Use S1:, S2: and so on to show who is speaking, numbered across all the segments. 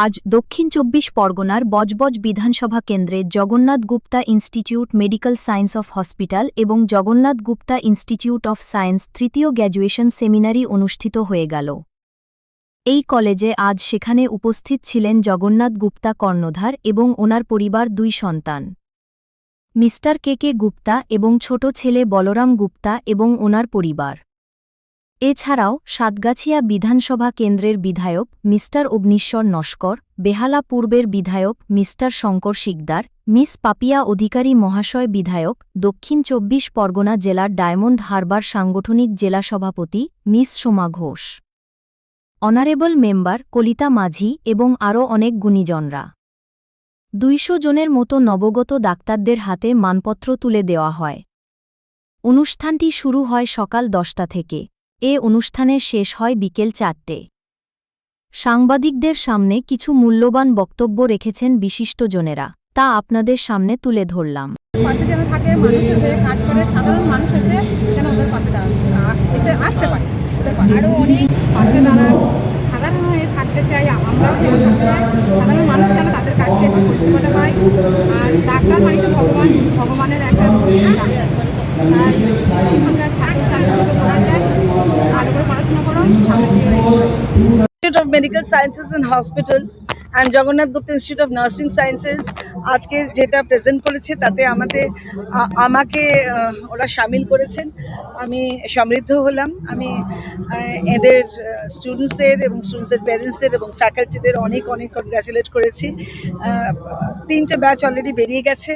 S1: আজ দক্ষিণ ২৪ পরগনার বজবজ বিধানসভা কেন্দ্রে Jagannath Gupta institute medical science of hospital এবং Jagannath Gupta institute of science তৃতীয় গ্র্যাজুয়েশন সেমিনারি অনুষ্ঠিত হয়ে গেল। এই কলেজে আজ সেখানে উপস্থিত ছিলেন জগন্নাথ গুপ্তা কর্ণধার এবং ওনার পরিবার ২ সন্তান, মিস্টার কে গুপ্তা এবং ছোট ছেলে বলরাম গুপ্তা এবং ওনার পরিবার। এছাড়াও সাতগাছিয়া বিধানসভা কেন্দ্রের বিধায়ক মিস্টার অগ্নিশ্বর নস্কর, বেহালা পূর্বের বিধায়ক মিস্টার শঙ্কর শিকদার, মিস পাপিয়া অধিকারী মহাশয় বিধায়ক, দক্ষিণ ২৪ পরগনা জেলার ডায়মন্ড হারবার সাংগঠনিক জেলা সভাপতি miss Soma Ghosh, honourable member Kalita মাঝি এবং আরও অনেক গুণীজনরা। ২০০ জনের মতো নবগত ডাক্তারদের হাতে মানপত্র তুলে দেওয়া হয়। অনুষ্ঠানটি শুরু হয় সকাল ১০টা থেকে। এ অনুষ্ঠানের শেষ হয় বিকেল ৪টে। সাংবাদিকদের সামনে কিছু মূল্যবান বক্তব্য রেখেছেন বিশিষ্টজনেরা, তা আপনাদের সামনে তুলে ধরলাম।
S2: পাশে যেন থাকে, মানুষের হয়ে কাজ করে, সাধারণ মানুষ এসে যেন ওদের পাশে এসে আসতে পারে, ওদের পাশে আরও অনেক পাশে দাঁড়ায়, সাধারণ হয়ে থাকতে চাই। আমরাও যেন থাকতে চাই, সাধারণ মানুষ যেন তাদের কাজকে এসে পরিষেবাটা পায়। আর ডাক্তার মানে তো ভগবানের একটা তাই এখানকার ছাত্রছাত্রীদেরকে বলতে চাই, ভালো করে পড়াশোনা করো, সামনে দিয়ে
S3: Institute of Medical Sciences and Hospital and Jagannath Gupta Institute of Nursing Sciences আজকে যেটা প্রেজেন্ট করেছে তাতে আমাকে ওরা সামিল করেছেন। আমি সমৃদ্ধ হলাম। আমি এদের স্টুডেন্টসের এবং স্টুডেন্টসের প্যারেন্টসের এবং ফ্যাকাল্টিদের অনেক অনেক কনগ্র্যাচুলেট করেছি। 3টে ব্যাচ অলরেডি বেরিয়ে গেছে।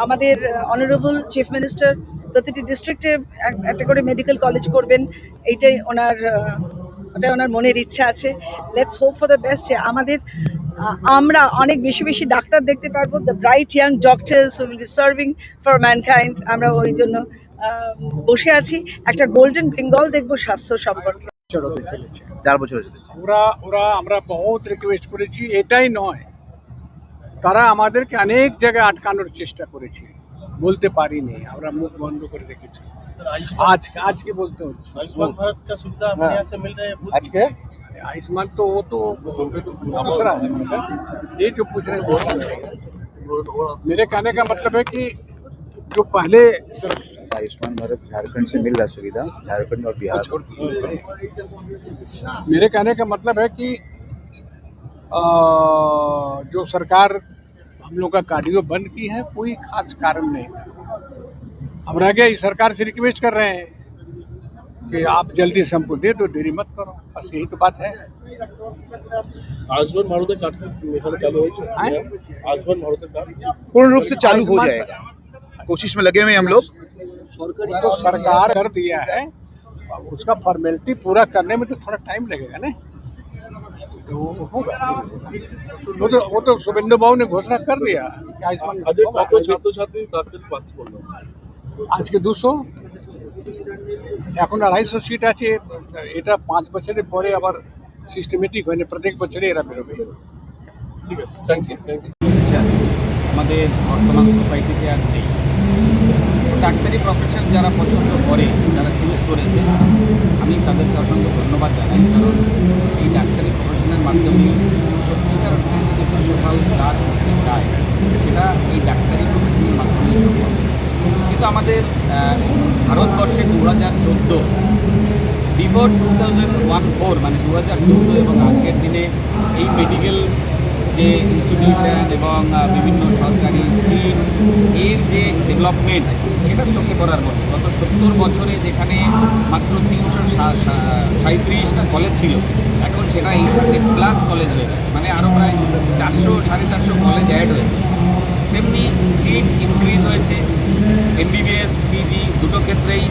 S3: আমাদের অনারেবল চিফ মিনিস্টার প্রতিটি ডিস্ট্রিক্টে একটা করে মেডিকেল কলেজ করবেন, এইটাই ওটাই ওনার মনের ইচ্ছা আছে। Let's hope for the best. আমরা অনেক বেশি ডাক্তার দেখতে পারবো, the bright young doctors who will be serving for mankind. আমরা ওই জন্য বসে আছি, একটা গোল্ডেন বেঙ্গল দেখবো স্বাস্থ্য সম্পর্কে।
S4: 4 বছর চলেছে।
S5: ওরা আমরা বহুত রিকোয়েস্ট করেছি, এটাই নয়, তারা আমাদেরকে অনেক জায়গায় আটকানোর চেষ্টা করেছে, বলতে পারিনি, আমরা মুখ বন্ধ করে রেখেছি। आज के बोलते हो
S6: आयुष्मान भारत का सुविधा अपने यहाँ से मिल रहा है
S4: आज के
S5: आयुष्मान तो वो तो दूसरा है, ये जो पूछ रहे हैं। मेरे कहने का मतलब है कि जो पहले
S4: आयुष्मान भारत झारखंड से मिल रहा सुविधा, झारखंड और बिहार।
S5: मेरे कहने का मतलब है कि जो सरकार हम लोग का कार्डियो बंद की है, कोई खास कारण नहीं था। अब रह गया, इस सरकार से रिक्वेस्ट कर रहे हैं कि आप जल्दी से हमको दे दो, देरी मत करो, बस यही तो बात है।
S6: आयुष्मान भारत कार्ड चालू हो आयुष्मान भारत कार्ड
S4: पूर्ण रूप से चालू हो जाएगा, कोशिश में लगे हुए हम लोग।
S5: तो सरकार कर दिया है, उसका फॉर्मेलिटी पूरा करने में तो थोड़ा टाइम लगेगा ना, तो होगा। वो तो शुभेंदु बाबू ने घोषणा कर दिया कि आयुष्मान
S6: ছাত্র ছাত্রী তাদের পাস করলো
S5: আজকে 200, এখন 250 সিট আছে। এটা 5 বছরের পরে আবার সিস্টেমেটিক হয়নি, প্রত্যেক বছরে এরা বেরোবে। ঠিক আছে, থ্যাংক ইউ।
S7: আমাদের বর্তমান সোসাইটিতে আর নেই। ডাক্তারি প্রফেশন যারা পছন্দ করে, যারা চুজ করেছে, আমি তাদেরকে অসংখ্য ধন্যবাদ জানাই। কারণ এই ডাক্তারি প্রফেশনের মাধ্যমে সত্যিকার অর্থে যদি কেউ সোশ্যাল কাজ করতে চায়, সেটা এই ডাক্তারি প্রফেশনের মাধ্যমেই সম্ভব। কিন্তু আমাদের ভারতবর্ষে 2014 বিফোর 2014 মানে 2014 এবং আজকের দিনে এই মেডিকেল যে ইনস্টিটিউশন এবং বিভিন্ন সরকারি সিট এর যে ডেভেলপমেন্ট, সেটা চোখে পড়ার মতো। গত 70 বছরে যেখানে মাত্র 337টা কলেজ ছিল, এখন সেটা 800+ কলেজ হয়ে গেছে, মানে আরও প্রায় 400-450 কলেজ অ্যাড হয়েছে। তেমনি সিট ইনক্রিজ হয়েছে। MBBS PG দুটো ক্ষেত্রেই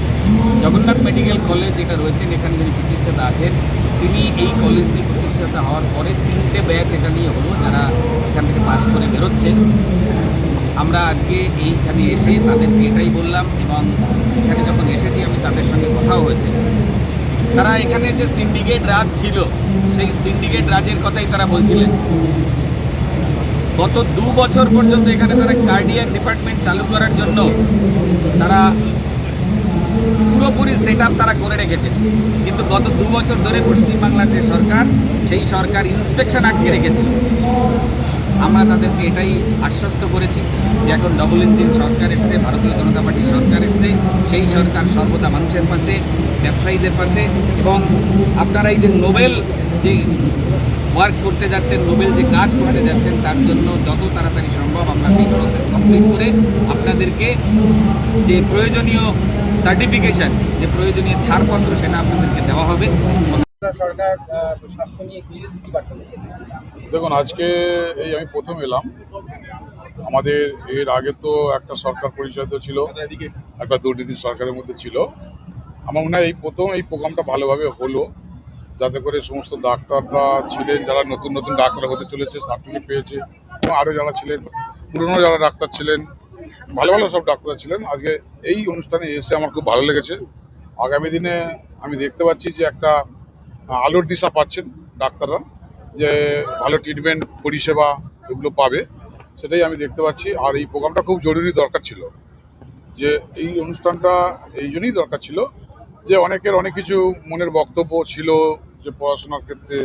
S7: জগন্নাথ মেডিকেল কলেজ যেটা রয়েছেন, এখানে যিনি প্রতিষ্ঠাতা আছেন, তিনি এই কলেজটি প্রতিষ্ঠাতা হওয়ার পরে 3টে ব্যাচ এটা নিয়ে হলো, যারা এখান থেকে পাস করে বেরোচ্ছেন। আমরা আজকে এইখানে এসে তাদেরকে এটাই বললাম, এবং এখানে যখন এসেছি আমি তাদের সঙ্গে কথাও হয়েছে। তারা এখানে যে সিন্ডিকেট রাজ ছিল, সেই সিন্ডিকেট রাজের কথাই তারা বলছিলেন। গত 2 বছর পর্যন্ত এখানে তারা কার্ডিয়াক ডিপার্টমেন্ট চালু করার জন্য তারা পুরোপুরি সেট তারা করে রেখেছেন, কিন্তু গত 2 বছর ধরে পশ্চিমবাংলার যে সরকার, সেই সরকার ইন্সপেকশন আটকে রেখেছিল। আমরা তাদেরকে এটাই আশ্বস্ত করেছি যে এখন ডবল ইঞ্জিন সরকার এসছে, ভারতীয় জনতা পার্টির সরকার এসছে, সেই সরকার সর্বদা মানুষের পাশে, ব্যবসায়ীদের পাশে, এবং আপনারা এই যে নোবেল যে ওয়ার্ক করতে যাচ্ছেন, নোবেল যে কাজ করতে যাচ্ছেন, তার জন্য যত তাড়াতাড়ি সম্ভব আমরা সেই প্রসেস কমপ্লিট করে আপনাদেরকে যে প্রয়োজনীয় সার্টিফিকেশন, যে প্রয়োজনীয় ছাড়পত্র, সেটা আপনাদেরকে দেওয়া হবে।
S8: দেখুন, আজকে এই আমি প্রথম এলাম। আমাদের এর আগে তো একটা সরকার পরিচালিত ছিল, একটা দুর্নীতি সরকারের মধ্যে ছিল। আমার মনে হয় এই প্রথম এই প্রোগ্রামটা ভালোভাবে হলো, যাতে করে সমস্ত ডাক্তাররা ছিলেন, যারা নতুন নতুন ডাক্তার হতে চলেছে, সার্টিফিকেট পেয়েছে, এবং আরও যারা ছিলেন পুরনো যারা ডাক্তার ছিলেন, ভালো ভালো সব ডাক্তার ছিলেন। আজকে এই অনুষ্ঠানে এসে আমার খুব ভালো লেগেছে। আগামী দিনে আমি দেখতে পাচ্ছি যে একটা আলোর দিশা পাচ্ছেন ডাক্তাররা, যে ভালো ট্রিটমেন্ট পরিষেবা এগুলো পাবে, সেটাই আমি দেখতে পাচ্ছি। আর এই প্রোগ্রামটা খুব জরুরি দরকার ছিল, যে এই অনুষ্ঠানটা এই জন্যই দরকার ছিল যে অনেকের অনেক কিছু মনের বক্তব্য ছিল, যে পড়াশোনার ক্ষেত্রে,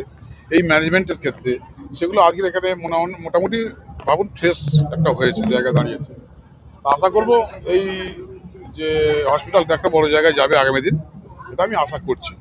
S8: এই ম্যানেজমেন্টের ক্ষেত্রে, সেগুলো আজকের এখানে মোটামুটি ভাবুন ফ্রেশ একটা হয়েছে, জায়গায় দাঁড়িয়েছে। আশা করব এই যে হসপিটালটা একটা বড় জায়গায় যাবে আগামী দিন, এটা আমি আশা করছি।